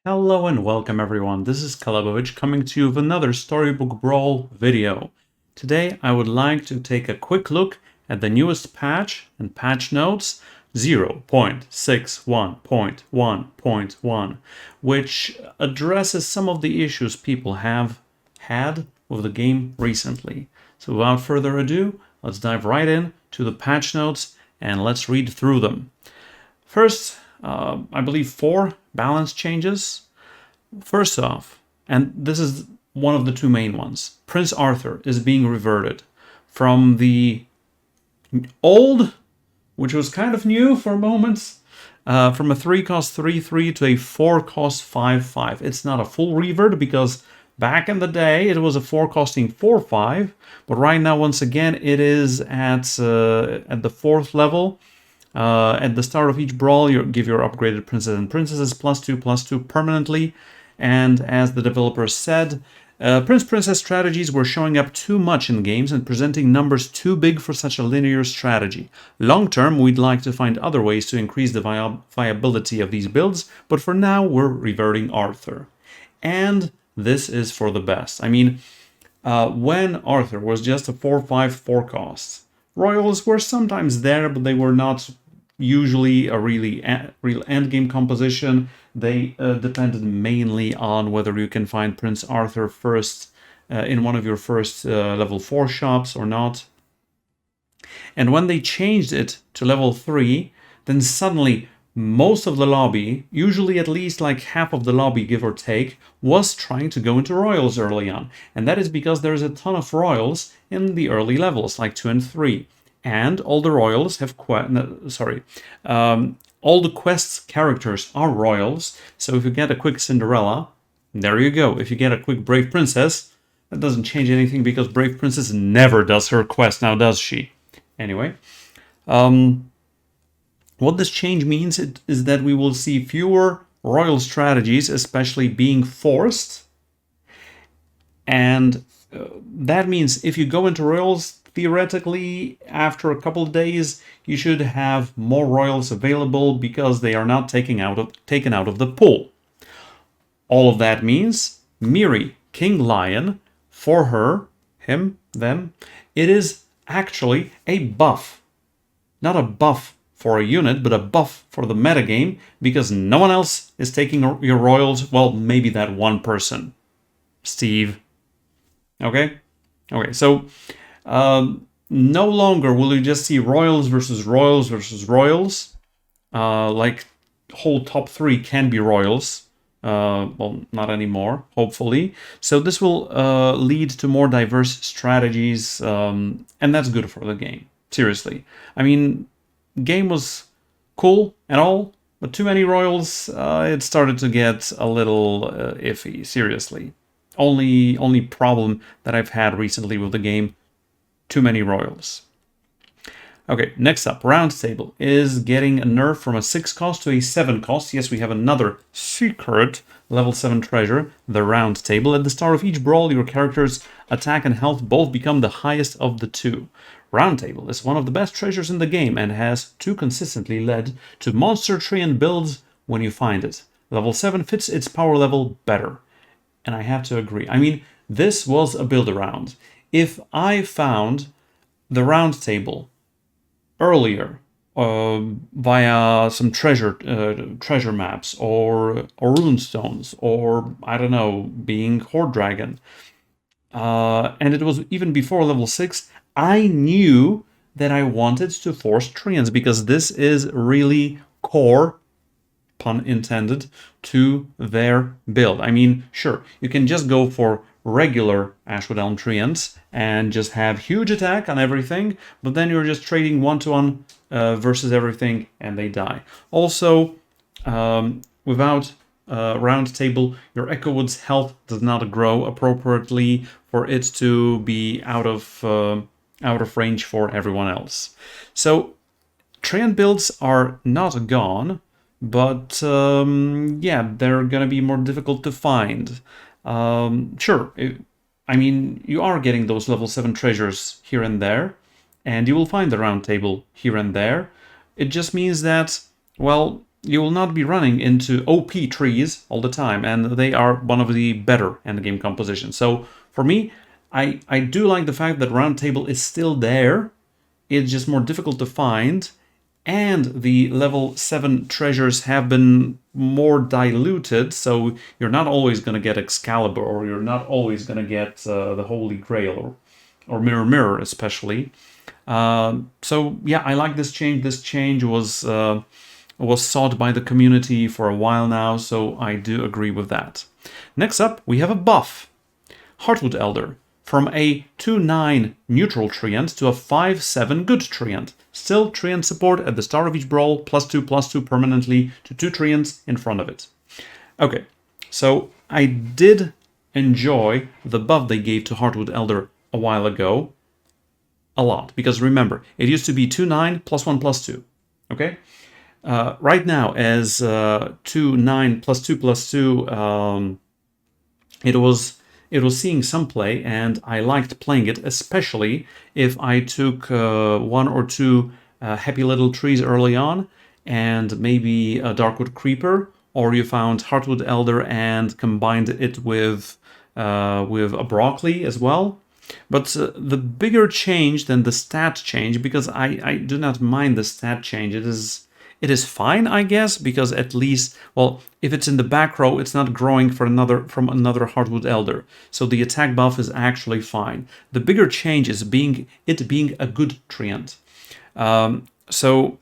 Hello and welcome everyone, this is Calebovitsch coming to you with another Storybook Brawl video. Today I would like to take a quick look at the newest patch and patch notes 0.61.1.1, which addresses some of the issues people have had with the game recently. So without further ado, let's dive right in to the patch notes and let's read through them. First, I believe 4 balance changes. First off, and this is one of the 2 main ones, Prince Arthur is being reverted from the old, which was kind of new for moments, from a 3-cost 3/3 to a 4-cost 5/5. It's not a full revert because back in the day it was a 4-costing 4/5, but right now once again it is at the 4th level. At the start of each brawl, you give your upgraded princes and princesses +2/+2 permanently. And as the developers said, Prince-Princess strategies were showing up too much in games and presenting numbers too big for such a linear strategy. Long term, we'd like to find other ways to increase the viability of these builds, but for now, we're reverting Arthur. And this is for the best. I mean, when Arthur was just a 4/5 4-cost, Royals were sometimes there, but they were not usually a real endgame composition. They depended mainly on whether you can find Prince Arthur first in one of your first level 4 shops or not. And when they changed it to level 3, then suddenly most of the lobby, usually at least like half of the lobby, give or take, was trying to go into Royals early on. And that is because there's a ton of Royals in the early levels, like 2 and 3. And all the Royals have all the quests characters are Royals. So if you get a quick Cinderella, there you go. If you get a quick Brave Princess, that doesn't change anything because Brave Princess never does her quest, now does she? Anyway, what this change means is that we will see fewer Royal strategies, especially being forced. And that means if you go into Royals, theoretically, after a couple of days, you should have more Royals available because they are not taken out of the pool. All of that means Miri, King Lion, for her, him, them, it is actually a buff. Not a buff for a unit, but a buff for the metagame, because no one else is taking your Royals. Well, maybe that one person. Steve. Okay? Okay, so no longer will you just see Royals versus Royals versus Royals. Like, whole top 3 can be Royals. Well, not anymore, hopefully. So this will lead to more diverse strategies, and that's good for the game. Seriously. I mean, game was cool and all, but too many Royals, it started to get a little iffy, seriously. Only problem that I've had recently with the game, too many Royals. Okay, next up, Round Table is getting a nerf from a 6-cost to a 7-cost. Yes, we have another secret level 7 treasure, the Round Table. At the start of each brawl, your character's attack and health both become the highest of the 2. Round Table is one of the best treasures in the game and has too consistently led to monster treant builds when you find it. Level 7 fits its power level better. And I have to agree. I mean, this was a build-around. If I found the Round Table earlier via some treasure maps or runestones, or I don't know, being Horde Dragon, and it was even before level 6, I knew that I wanted to force treants because this is really core, pun intended, to their build. I mean, sure, you can just go for regular Ashwood Elm treants and just have huge attack on everything, but then you're just trading 1-to-1 versus everything and they die. Also, without Round Table, your Echowood's health does not grow appropriately for it to be out of range for everyone else. So treant builds are not gone, but yeah, they're gonna be more difficult to find. Sure, I mean, you are getting those level 7 treasures here and there, and you will find the Round Table here and there. It just means that, well, you will not be running into OP trees all the time, and they are one of the better endgame compositions. So for me, I do like the fact that Round Table is still there. It's just more difficult to find, and the level 7 treasures have been more diluted, so you're not always going to get Excalibur, or you're not always going to get the Holy Grail, or Mirror Mirror especially. So yeah, I like this change. This change was sought by the community for a while now, so I do agree with that. Next up, we have a buff. Hardwood Elder. From a 2/9 neutral treant to a 5/7 good treant. Still treant support at the start of each brawl, +2/+2 permanently to 2 treants in front of it. Okay, so I did enjoy the buff they gave to Hardwood Elder a while ago a lot, because remember, it used to be 2/9 +1/+2, okay? Right now, as 2/9 +2/+2, it was seeing some play, and I liked playing it, especially if I took 1 or 2 happy little trees early on, and maybe a Darkwood Creeper, or you found Hardwood Elder and combined it with a broccoli as well. But the bigger change than the stat change, because I do not mind the stat change, it is fine, I guess, because at least, well, if it's in the back row, it's not growing from another Hardwood Elder. So the attack buff is actually fine. The bigger change is it being a good treant. So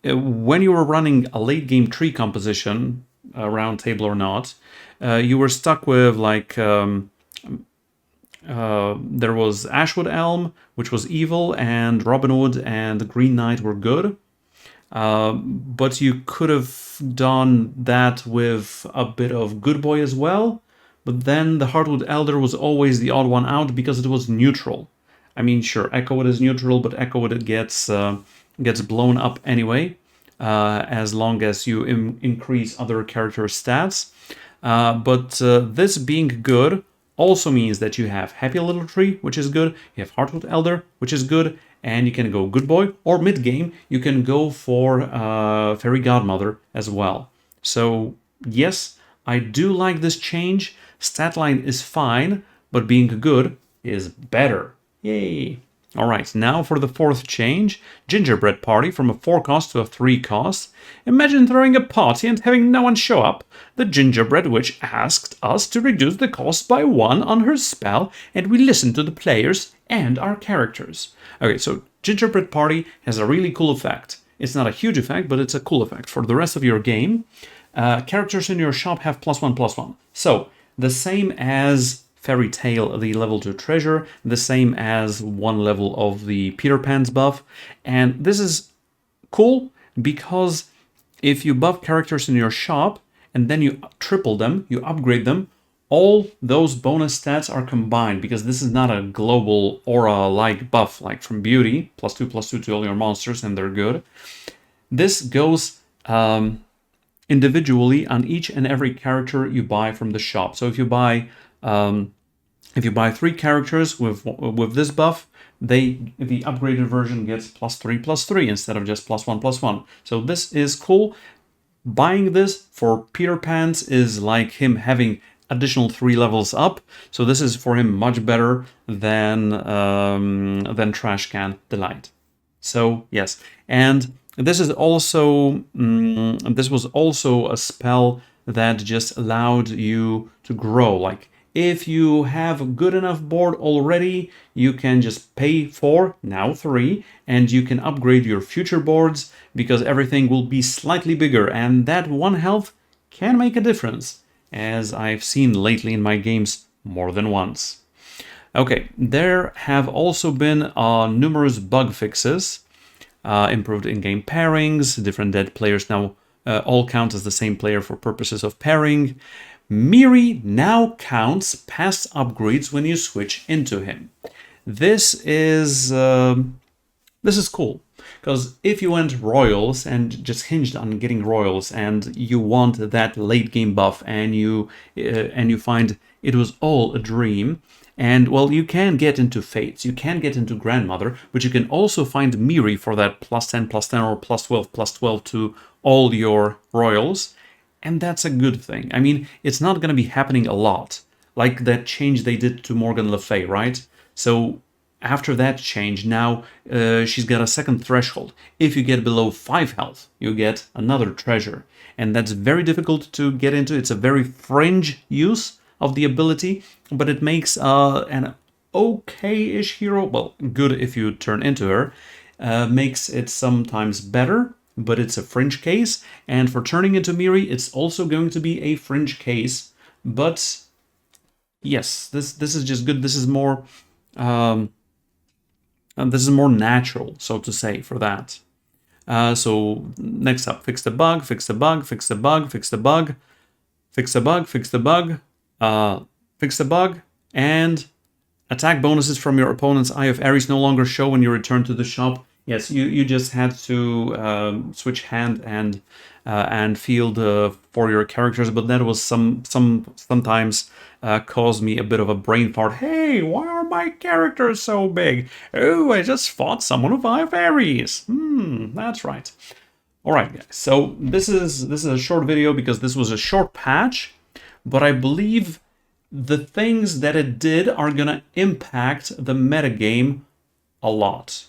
when you were running a late game tree composition, Round Table or not, you were stuck with like there was Ashwood Elm, which was evil, and Robinwood and the Green Knight were good. But you could have done that with a bit of Good Boy as well. But then the Hardwood Elder was always the odd one out because it was neutral. I mean, sure, Echowood is neutral, but Echowood gets blown up anyway, as long as you increase other character stats. But this being good also means that you have Happy Little Tree, which is good, you have Hardwood Elder, which is good, and you can go Good Boy, or mid-game, you can go for Fairy Godmother as well. So, yes, I do like this change. Stat line is fine, but being good is better. Yay! Alright, now for the fourth change, Gingerbread Party from a 4 cost to a 3 cost. Imagine throwing a party and having no one show up. The Gingerbread Witch asked us to reduce the cost by 1 on her spell, and we listened to the players and our characters. Okay, so Gingerbread Party has a really cool effect. It's not a huge effect, but it's a cool effect. For the rest of your game, characters in your shop have +1/+1. So, the same as Fairy Tale, the level 2 treasure, the same as 1 level of the Peter Pan's buff. And this is cool because if you buff characters in your shop and then you triple them, you upgrade them, all those bonus stats are combined, because this is not a global aura-like buff like from Beauty, +2/+2 to all your monsters, and they're good. This goes individually on each and every character you buy from the shop. So if you buy 3 characters with this buff, the upgraded version gets +3/+3 instead of just +1/+1. So this is cool. Buying this for Peter Pan's is like him having additional 3 levels up. So this is for him much better than Trash Can Delight. So yes, and this is also this was also a spell that just allowed you to grow. Like, if you have a good enough board already, you can just pay for, now 3, and you can upgrade your future boards, because everything will be slightly bigger, and that 1 health can make a difference, as I've seen lately in my games more than once. Okay, there have also been numerous bug fixes, improved in-game pairings, different dead players now all count as the same player for purposes of pairing. Miri now counts past upgrades when you switch into him. This is cool, because if you went Royals and just hinged on getting Royals, and you want that late game buff, and you find it was all a dream, and well, you can get into Fates, you can get into Grandmother, but you can also find Miri for that +10/+10 or +12/+12 to all your royals, and that's a good thing. I mean, it's not going to be happening a lot, like that change they did to Morgan Le Fay, right? So after that change, now she's got a second threshold. If you get below 5 health, you get another treasure. And that's very difficult to get into. It's a very fringe use of the ability, but it makes an okay-ish hero, well, good if you turn into her, makes it sometimes better, but it's a fringe case. And for turning into Miri, it's also going to be a fringe case. But yes, this is just good. This is more natural, so to say, for that. So next up, fix the bug, fix the bug, fix the bug, fix the bug, fix the bug, fix the bug, fix the bug, and attack bonuses from your opponent's Eye of Ares no longer show when you return to the shop. Yes, you just had to switch hand and field for your characters, but that was sometimes caused me a bit of a brain fart. Hey, why are my characters so big? Oh, I just fought someone with Eye of Ares. That's right. All right, guys. So this is a short video because this was a short patch, but I believe the things that it did are gonna impact the metagame a lot.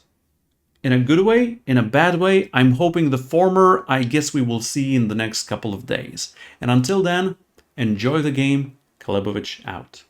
In a good way, in a bad way, I'm hoping the former. I guess we will see in the next couple of days. And until then, enjoy the game. Calebovitsch out.